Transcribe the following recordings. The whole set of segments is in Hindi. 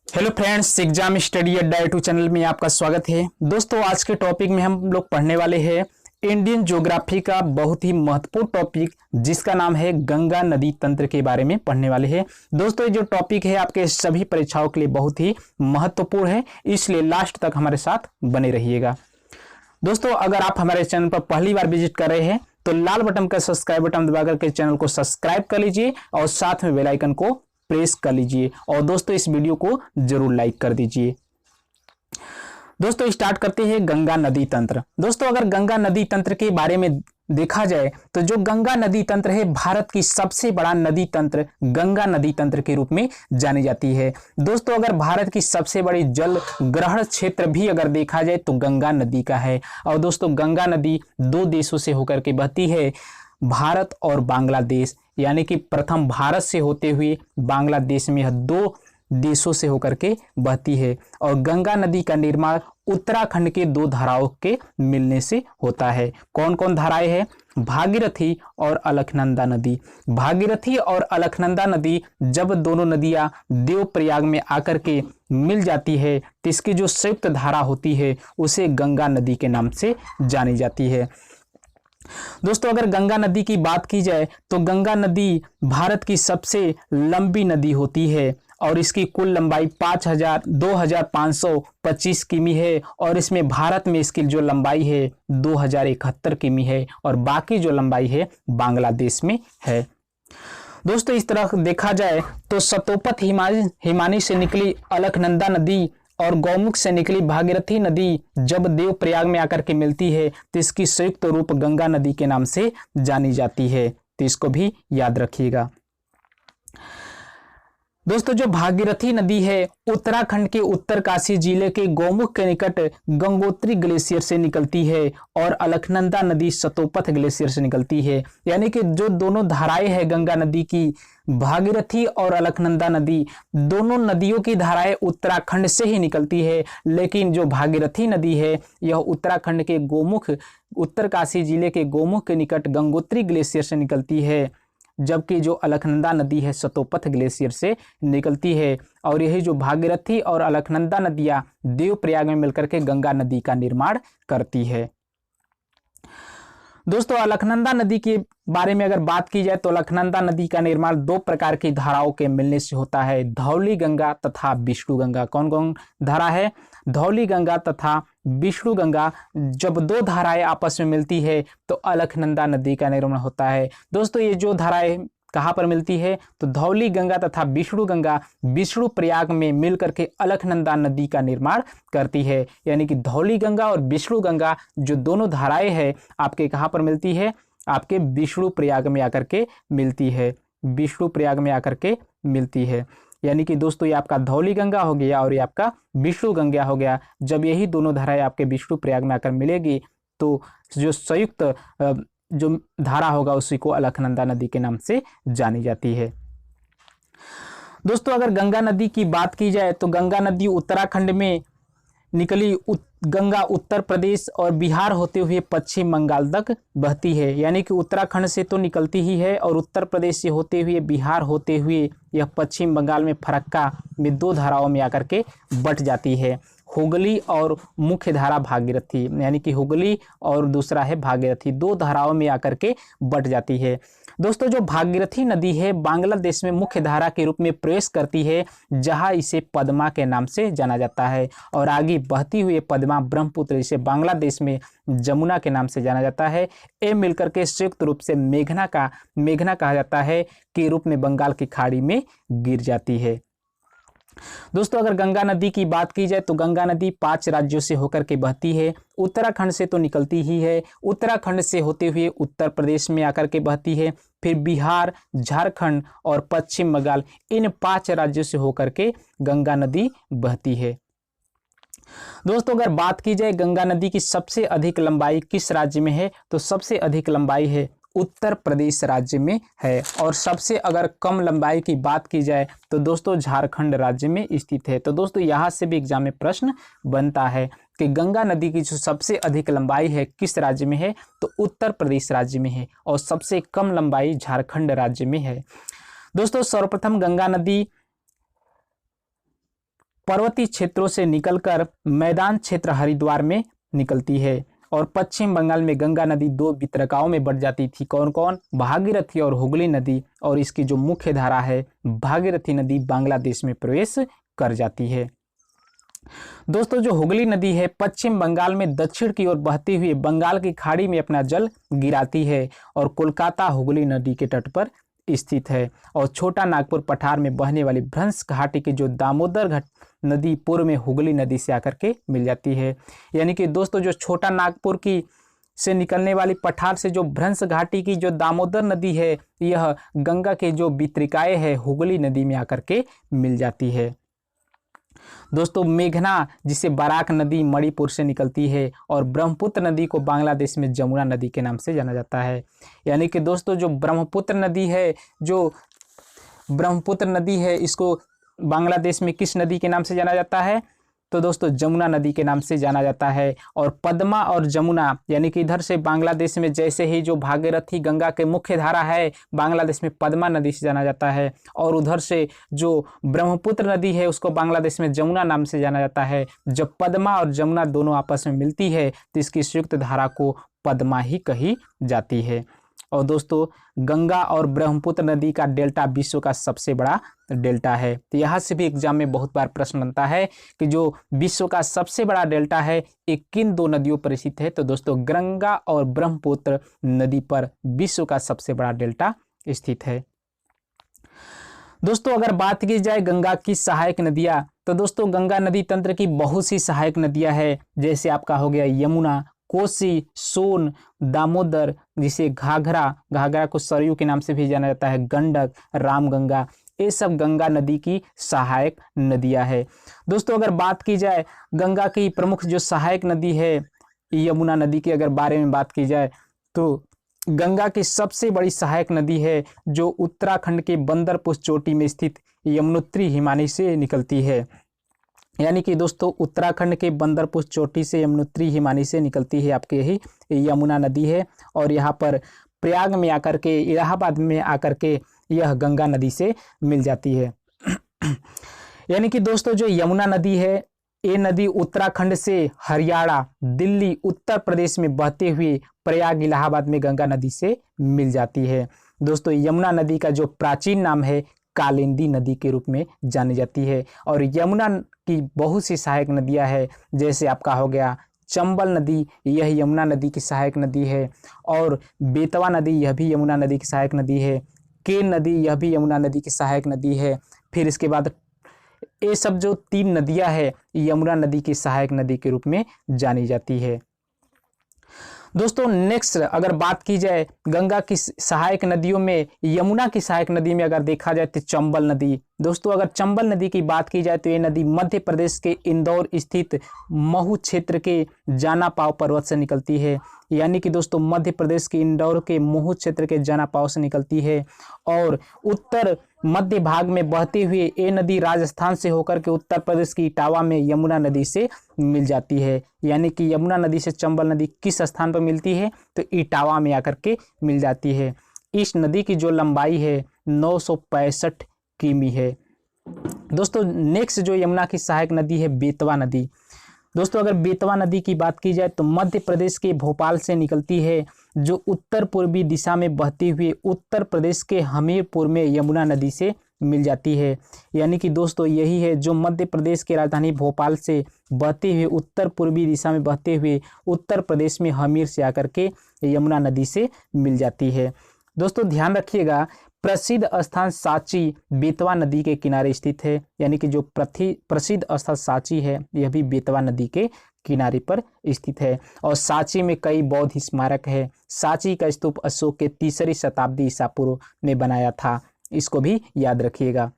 हेलो फ्रेंड्स, एग्जाम स्टडी अड्डा यूट्यूब चैनल में आपका स्वागत है। दोस्तों, आज के टॉपिक में हम लोग पढ़ने वाले हैं इंडियन ज्योग्राफी का बहुत ही महत्वपूर्ण टॉपिक जिसका नाम है गंगा नदी तंत्र के बारे में पढ़ने वाले हैं। दोस्तों, ये जो टॉपिक है आपके सभी परीक्षाओं के लिए बहुत ही महत्वपूर्ण है, इसलिए लास्ट तक हमारे साथ बने रहिएगा। दोस्तों, अगर आप हमारे चैनल पर पहली बार विजिट कर रहे हैं तो लाल बटन का सब्सक्राइब बटन दबा करके चैनल को सब्सक्राइब कर लीजिए और साथ में बेल आइकन को प्रेस कर लीजिए और दोस्तों इस वीडियो को जरूर लाइक कर दीजिए। दोस्तों, स्टार्ट करते हैं गंगा नदी तंत्र। दोस्तों, अगर गंगा नदी तंत्र के बारे में देखा जाए तो जो गंगा नदी तंत्र है भारत की सबसे बड़ा नदी तंत्र गंगा नदी तंत्र के रूप में जानी जाती है। दोस्तों, अगर भारत की सबसे बड़ी जल ग्रहण क्षेत्र भी अगर देखा जाए तो गंगा नदी का है। और दोस्तों, गंगा नदी दो देशों से होकर के बहती है, भारत और बांग्लादेश, यानी कि प्रथम भारत से होते हुए बांग्लादेश में यह दो देशों से होकर के बहती है। और गंगा नदी का निर्माण उत्तराखंड के दो धाराओं के मिलने से होता है। कौन कौन धाराएं हैं? भागीरथी और अलकनंदा नदी। भागीरथी और अलकनंदा नदी जब दोनों नदियां देवप्रयाग में आकर के मिल जाती है तो इसकी जो संयुक्त धारा होती है उसे गंगा नदी के नाम से जानी जाती है। दोस्तों, अगर गंगा नदी की बात की जाए तो गंगा नदी भारत की सबसे लंबी नदी होती है और इसकी कुल लंबाई 2525 किमी है और इसमें भारत में इसकी जो लंबाई है 2071 किमी है और बाकी जो लंबाई है बांग्लादेश में है। दोस्तों, इस तरह देखा जाए तो सतोपथ हिमानी से निकली अलकनंदा नदी और गौमुख से निकली भागीरथी नदी जब देवप्रयाग में आकर के मिलती है तो इसकी संयुक्त रूप गंगा नदी के नाम से जानी जाती है, तो इसको भी याद रखिएगा। दोस्तों, जो भागीरथी नदी है उत्तराखंड के उत्तरकाशी जिले के गौमुख के निकट गंगोत्री ग्लेशियर से निकलती है और अलकनंदा नदी सतोपथ ग्लेशियर से निकलती है। यानी कि जो दोनों धाराएं हैं गंगा नदी की, भागीरथी और अलकनंदा नदी, दोनों नदियों की धाराएं उत्तराखंड से ही निकलती है, लेकिन जो भागीरथी नदी है यह उत्तराखंड के गोमुख, उत्तरकाशी जिले के गोमुख के निकट गंगोत्री ग्लेशियर से निकलती है, जबकि जो अलकनंदा नदी है सतोपथ ग्लेशियर से निकलती है। और यही जो भागीरथी और अलकनंदा नदियां देवप्रयाग में मिलकर के गंगा नदी का निर्माण करती है। दोस्तों, अलकनंदा नदी के बारे में अगर बात की जाए तो अलकनंदा नदी का निर्माण दो प्रकार की धाराओं के मिलने से होता है, धौली गंगा तथा विष्णु गंगा। कौन कौन धारा है? धौली गंगा तथा विष्णु गंगा। जब दो धाराएं आपस में मिलती है तो अलकनंदा नदी का निर्माण होता है। दोस्तों, ये जो धाराएं कहाँ पर मिलती है तो धौली गंगा तथा विष्णु गंगा विष्णु प्रयाग में मिलकर के अलकनंदा नदी का निर्माण करती है। यानी कि धौली गंगा और विष्णु गंगा जो दोनों धाराएं हैं आपके कहाँ पर मिलती है? आपके विष्णु प्रयाग में आकर के मिलती है, विष्णु प्रयाग में आकर के मिलती है। यानी कि दोस्तों, ये आपका धौली गंगा हो गया और ये आपका विष्णु गंगा हो गया। जब यही दोनों धाराएं आपके विष्णु प्रयाग में आकर मिलेगी तो जो संयुक्त जो धारा होगा उसी को अलकनंदा नदी के नाम से जानी जाती है। दोस्तों, अगर गंगा नदी की बात की जाए तो गंगा नदी उत्तराखंड में निकली गंगा उत्तर प्रदेश और बिहार होते हुए पश्चिम बंगाल तक बहती है। यानी कि उत्तराखंड से तो निकलती ही है और उत्तर प्रदेश से होते हुए बिहार होते हुए यह पश्चिम बंगाल में फरक्का में दो धाराओं में आकर के बट जाती है, हुगली और मुख्य धारा भागीरथी। यानी कि हुगली और दूसरा है भागीरथी, दो धाराओं में आकर के बट जाती है। दोस्तों, जो भागीरथी नदी है बांग्लादेश में मुख्य धारा के रूप में प्रवेश करती है, जहां इसे पद्मा के नाम से जाना जाता है और आगे बहती हुई पद्मा ब्रह्मपुत्र इसे बांग्लादेश में जमुना के नाम से जाना जाता है। ये मिलकर के संयुक्त रूप से मेघना कहा जाता है के रूप में बंगाल की खाड़ी में गिर जाती है। दोस्तों, अगर गंगा नदी की बात की जाए तो गंगा नदी 5 राज्यों से होकर के बहती है। उत्तराखंड से तो निकलती ही है, उत्तराखंड से होते हुए उत्तर प्रदेश में आकर के बहती है, फिर बिहार, झारखंड और पश्चिम बंगाल, इन 5 राज्यों से होकर के गंगा नदी बहती है। दोस्तों, अगर बात की जाए गंगा नदी की सबसे अधिक लंबाई किस राज्य में है तो सबसे अधिक लंबाई है उत्तर प्रदेश राज्य में है और सबसे अगर कम लंबाई की बात की जाए तो दोस्तों झारखंड राज्य में स्थित है। तो दोस्तों, यहाँ से भी एग्जाम में प्रश्न बनता है कि गंगा नदी की जो सबसे अधिक लंबाई है किस राज्य में है तो उत्तर प्रदेश राज्य में है और सबसे कम लंबाई झारखंड राज्य में है। दोस्तों, सर्वप्रथम गंगा नदी पर्वतीय क्षेत्रों से निकलकर मैदान क्षेत्र हरिद्वार में निकलती है। और पश्चिम बंगाल में गंगा नदी दो वितरकाओं में बढ़ जाती थी, कौन कौन, भागीरथी और हुगली नदी। और इसकी जो मुख्य धारा है भागीरथी नदी बांग्लादेश में प्रवेश कर जाती है। दोस्तों जो हुगली नदी है पश्चिम बंगाल में दक्षिण की ओर बहती हुई बंगाल की खाड़ी में अपना जल गिराती है और कोलकाता हुगली नदी के तट पर स्थित है। और छोटा नागपुर पठार में बहने वाली भ्रंश घाटी की जो दामोदर नदी पूर्व में हुगली नदी से आकर के मिल जाती है। यानी कि दोस्तों जो छोटा नागपुर की से निकलने वाली पठार से जो भ्रंश घाटी की जो दामोदर नदी है यह गंगा के जो वितरिकाएं है हुगली नदी में आकर के मिल जाती है। दोस्तों मेघना जिसे बराक नदी मणिपुर से निकलती है और ब्रह्मपुत्र नदी को बांग्लादेश में जमुना नदी के नाम से जाना जाता है। यानी कि दोस्तों जो ब्रह्मपुत्र नदी है इसको बांग्लादेश में किस नदी के नाम से जाना जाता है, तो दोस्तों जमुना नदी के नाम से जाना जाता है। और पद्मा और जमुना यानी कि इधर से बांग्लादेश में जैसे ही जो भागीरथी गंगा के मुख्य धारा है बांग्लादेश में पद्मा नदी से जाना जाता है, और उधर से जो ब्रह्मपुत्र नदी है उसको बांग्लादेश में जमुना नाम से जाना जाता है। जब पद्मा और जमुना दोनों आपस में मिलती है तो इसकी संयुक्त धारा को पद्मा ही कही जाती है। और दोस्तों गंगा और ब्रह्मपुत्र नदी का डेल्टा विश्व का सबसे बड़ा डेल्टा है। तो यहाँ से भी एग्जाम में बहुत बार प्रश्न बनता है कि जो विश्व का सबसे बड़ा डेल्टा है एक किन दो नदियों पर स्थित है, तो दोस्तों गंगा और ब्रह्मपुत्र नदी पर विश्व का सबसे बड़ा डेल्टा स्थित है। दोस्तों अगर बात की जाए गंगा की सहायक नदियां, तो दोस्तों गंगा नदी तंत्र की बहुत सी सहायक नदियां हैं, जैसे आपका हो गया यमुना, कोसी, सोन, दामोदर जिसे घाघरा को सरयू के नाम से भी जाना जाता है, गंडक, रामगंगा, ये सब गंगा नदी की सहायक नदियां है। दोस्तों अगर बात की जाए गंगा की प्रमुख जो सहायक नदी है यमुना नदी के अगर बारे में बात की जाए तो गंगा की सबसे बड़ी सहायक नदी है जो उत्तराखंड के बंदरपुर चोटी में स्थित यमुनोत्री हिमानी से निकलती है। यानी कि दोस्तों उत्तराखंड के बंदरपुर चोटी से यमुनोत्री हिमानी से निकलती है आपके यही यमुना नदी है। और यहाँ पर प्रयाग में आकर के इलाहाबाद में आकर के यह गंगा नदी से मिल जाती है। यानी कि दोस्तों जो यमुना नदी है ये नदी उत्तराखंड से हरियाणा, दिल्ली, उत्तर प्रदेश में बहते हुए प्रयाग इलाहाबाद में गंगा नदी से मिल जाती है। दोस्तों यमुना नदी का जो प्राचीन नाम है कालिंदी नदी के रूप में जानी जाती है। और यमुना की बहुत सी सहायक नदियां हैं, जैसे आपका हो गया चंबल नदी, यह यमुना नदी की सहायक नदी है। और बेतवा नदी यह भी यमुना नदी की सहायक नदी है। केन नदी यह भी यमुना नदी की सहायक नदी है। फिर इसके बाद ये सब जो तीन नदियां हैं यमुना नदी की सहायक नदी के रूप में जानी जाती है। दोस्तों नेक्स्ट अगर बात की जाए गंगा की सहायक नदियों में यमुना की सहायक नदी में अगर देखा जाए तो चंबल नदी। दोस्तों अगर चंबल नदी की बात की जाए तो ये नदी मध्य प्रदेश के इंदौर स्थित महू क्षेत्र के जाना पाव पर्वत से निकलती है। यानी कि दोस्तों मध्य प्रदेश के इंदौर के महू क्षेत्र के जाना पाव से निकलती है और उत्तर मध्य भाग में बहती हुई ये नदी राजस्थान से होकर के उत्तर प्रदेश की इटावा में यमुना नदी से मिल जाती है। यानी कि यमुना नदी से चंबल नदी किस स्थान पर मिलती है, तो इटावा में आकर के मिल जाती है। इस नदी की जो लंबाई है 965 किमी है। दोस्तों नेक्स्ट जो यमुना की सहायक नदी है बेतवा नदी। दोस्तों अगर बेतवा नदी की बात की जाए तो मध्य प्रदेश के भोपाल से निकलती है, जो उत्तर पूर्वी दिशा में बहती हुई उत्तर प्रदेश के हमीरपुर में यमुना नदी से मिल जाती है। यानी कि दोस्तों यही है जो मध्य प्रदेश की राजधानी भोपाल से बहते हुए उत्तर पूर्वी दिशा में बहते हुए उत्तर प्रदेश में हमीर से आकर के यमुना नदी से मिल जाती है। दोस्तों ध्यान रखिएगा प्रसिद्ध स्थान सांची बेतवा नदी के किनारे स्थित है। यानी कि जो प्रसिद्ध स्थल सांची है यह भी बेतवा नदी के किनारे पर स्थित है। और सांची में कई बौद्ध स्मारक है। सांची का स्तूप अशोक के 3री शताब्दी ईसा पूर्व में बनाया था, इसको भी याद रखिएगा।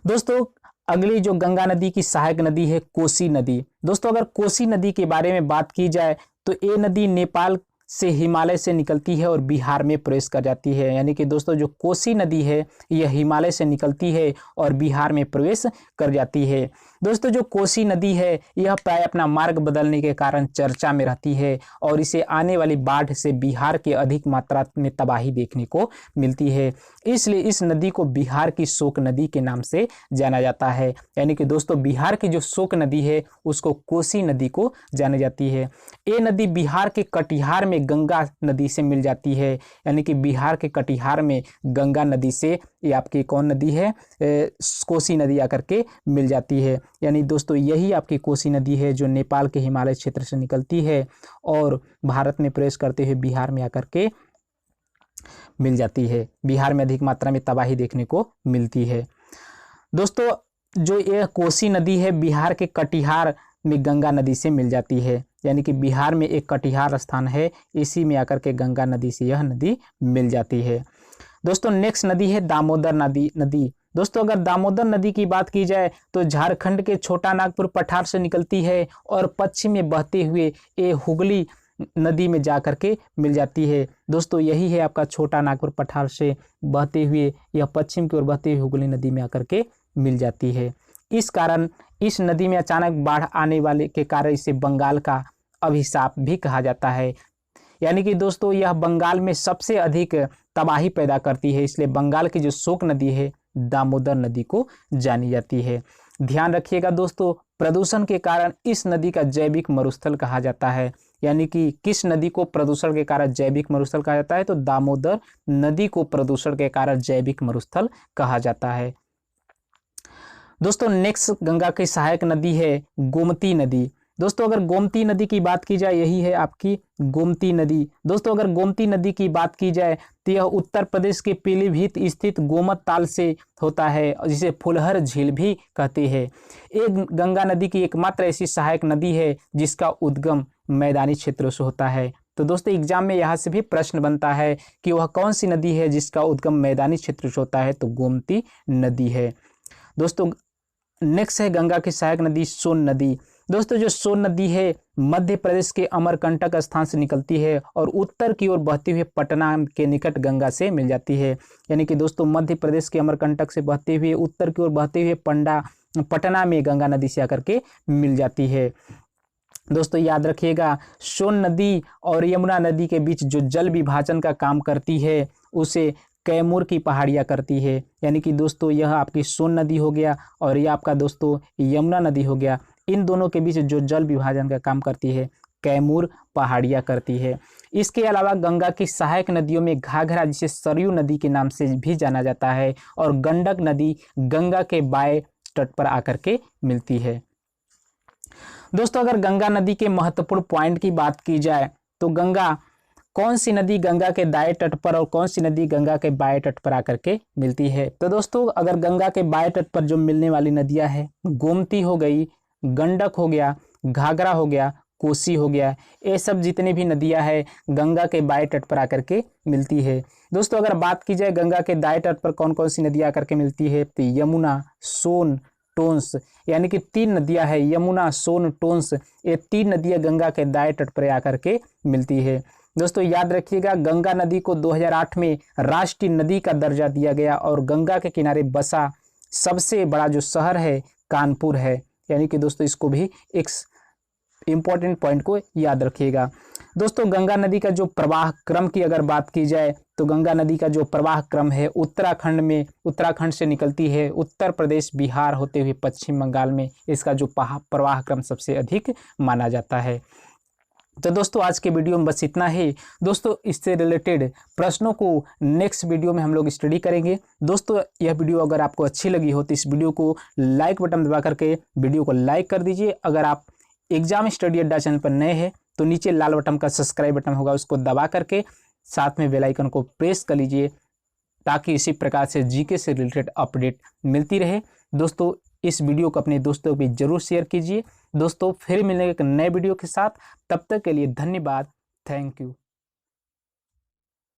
दोस्तों अगली जो गंगा नदी की सहायक नदी है कोसी नदी। दोस्तों अगर कोसी नदी के बारे में बात की जाए तो ये नदी नेपाल से हिमालय से निकलती है और बिहार में प्रवेश कर जाती है। यानी कि दोस्तों जो कोसी नदी है यह हिमालय से निकलती है और बिहार में प्रवेश कर जाती है। दोस्तों जो कोसी नदी है यह प्राय अपना मार्ग बदलने के कारण चर्चा में रहती है और इसे आने वाली बाढ़ से बिहार के अधिक मात्रा में तबाही देखने को मिलती है। इसलिए इस नदी को बिहार की शोक नदी के नाम से जाना जाता है। यानी कि दोस्तों बिहार की जो शोक नदी है उसको कोसी नदी को जानी जाती है। ये नदी बिहार के कटिहार में गंगा नदी से मिल जाती है। यानी कि बिहार के कटिहार में गंगा नदी से ये आपकी कौन नदी है, कोसी नदी आकर के मिल जाती है। यानी दोस्तों यही आपकी कोसी नदी है जो नेपाल के हिमालय क्षेत्र से निकलती है और भारत में प्रवेश करते हुए बिहार में आकर के मिल जाती है। बिहार में अधिक मात्रा में तबाही देखने को मिलती है। दोस्तों जो यह कोसी नदी है बिहार के कटिहार में गंगा नदी से मिल जाती है। यानी कि बिहार में एक कटिहार स्थान है, इसी में आकर के गंगा नदी से यह नदी मिल जाती है। दोस्तों नेक्स्ट नदी है दामोदर नदी। दोस्तों अगर दामोदर नदी की बात की जाए तो झारखंड के छोटा नागपुर पठार से निकलती है और पश्चिम में बहते हुए ये हुगली नदी में जा कर के मिल जाती है। दोस्तों यही है आपका छोटा नागपुर पठार से बहते हुए यह पश्चिम की ओर बहते हुए हुगली नदी में आकर के मिल जाती है। इस कारण इस नदी में अचानक बाढ़ आने वाले के कारण इसे बंगाल का अभिशाप भी कहा जाता है। यानी कि दोस्तों यह बंगाल में सबसे अधिक तबाही पैदा करती है, इसलिए बंगाल की जो शोक नदी है दामोदर नदी को जानी जाती है। ध्यान रखिएगा दोस्तों, प्रदूषण के कारण इस नदी का जैविक मरुस्थल कहा जाता है। यानी कि किस नदी को प्रदूषण के कारण जैविक मरुस्थल कहा जाता है, तो दामोदर नदी को प्रदूषण के कारण जैविक मरुस्थल कहा जाता है। दोस्तों नेक्स्ट गंगा की सहायक नदी है गोमती नदी। दोस्तों अगर गोमती नदी की बात की जाए, यही है आपकी गोमती नदी। दोस्तों अगर गोमती नदी की बात की जाए तो यह उत्तर प्रदेश के पीलीभीत स्थित गोमत ताल से होता है, जिसे फुलहर झील भी कहते हैं। एक गंगा नदी की एकमात्र ऐसी सहायक नदी है जिसका उद्गम मैदानी क्षेत्रों से होता है। तो दोस्तों एग्जाम में यहाँ से भी प्रश्न बनता है कि वह कौन सी नदी है जिसका उद्गम मैदानी क्षेत्र से होता है, तो गोमती नदी है। दोस्तों नेक्स्ट है गंगा की सहायक नदी सोन नदी। दोस्तों जो सोन नदी है मध्य प्रदेश के अमरकंटक स्थान से निकलती है और उत्तर की ओर बहते हुए पटना के निकट गंगा से मिल जाती है। यानी कि दोस्तों मध्य प्रदेश के अमरकंटक से बहते हुए उत्तर की ओर बहते हुए पटना में गंगा नदी से आकर के मिल जाती है। दोस्तों याद रखिएगा, सोन नदी और यमुना नदी के बीच जो जल विभाजन का काम करती है उसे कैमूर की पहाड़ियाँ करती है। यानी कि दोस्तों यह आपकी सोन नदी हो गया और यह आपका दोस्तों यमुना नदी हो गया। इन दोनों के बीच जो जल विभाजन का काम करती है कैमूर पहाड़ियाँ करती है। इसके अलावा गंगा की सहायक नदियों में घाघरा, जिसे सरयू नदी के नाम से भी जाना जाता है, और गंडक नदी गंगा के बाएं तट पर आकर के मिलती है। दोस्तों अगर गंगा नदी के महत्वपूर्ण पॉइंट की बात की जाए तो गंगा कौन सी नदी गंगा के दाएं तट पर और कौन सी नदी गंगा के बाएं तट पर आकर के मिलती है। तो दोस्तों अगर गंगा के बाएं तट पर जो मिलने वाली नदियां हैं, गोमती हो गई, गंडक हो गया, घाघरा हो गया, कोसी हो गया, ये सब जितनी भी नदियां हैं गंगा के बाएं तट पर आकर के मिलती है। दोस्तों अगर बात की जाए गंगा के दाएं तट पर कौन कौन सी नदियां आकर के मिलती है, तो यमुना, सोन, टोंस, यानी कि 3 नदियां हैं, यमुना, सोन, टोंस, ये 3 नदियां गंगा के दाएं तट पर आकर के मिलती है। दोस्तों याद रखिएगा, गंगा नदी को 2008 में राष्ट्रीय नदी का दर्जा दिया गया और गंगा के किनारे बसा सबसे बड़ा जो शहर है कानपुर है। यानी कि दोस्तों इसको भी एक इम्पोर्टेंट पॉइंट को याद रखिएगा। दोस्तों गंगा नदी का जो प्रवाह क्रम की अगर बात की जाए तो गंगा नदी का जो प्रवाह क्रम है उत्तराखंड से निकलती है, उत्तर प्रदेश, बिहार होते हुए पश्चिम बंगाल में इसका जो प्रवाह क्रम सबसे अधिक माना जाता है। तो दोस्तों आज के वीडियो में बस इतना ही। दोस्तों इससे रिलेटेड प्रश्नों को नेक्स्ट वीडियो में हम लोग स्टडी करेंगे। दोस्तों यह वीडियो अगर आपको अच्छी लगी हो तो इस वीडियो को लाइक बटन दबा करके वीडियो को लाइक कर दीजिए। अगर आप एग्जाम स्टडी अड्डा चैनल पर नए हैं तो नीचे लाल बटन का सब्सक्राइब बटन होगा, उसको दबा करके साथ में बेल आइकन को प्रेस कर लीजिए ताकि इसी प्रकार से जीके से रिलेटेड अपडेट मिलती रहे। दोस्तों इस वीडियो को अपने दोस्तों को जरूर शेयर कीजिए। दोस्तों फिर मिलेंगे एक नए वीडियो के साथ, तब तक के लिए धन्यवाद, थैंक यू।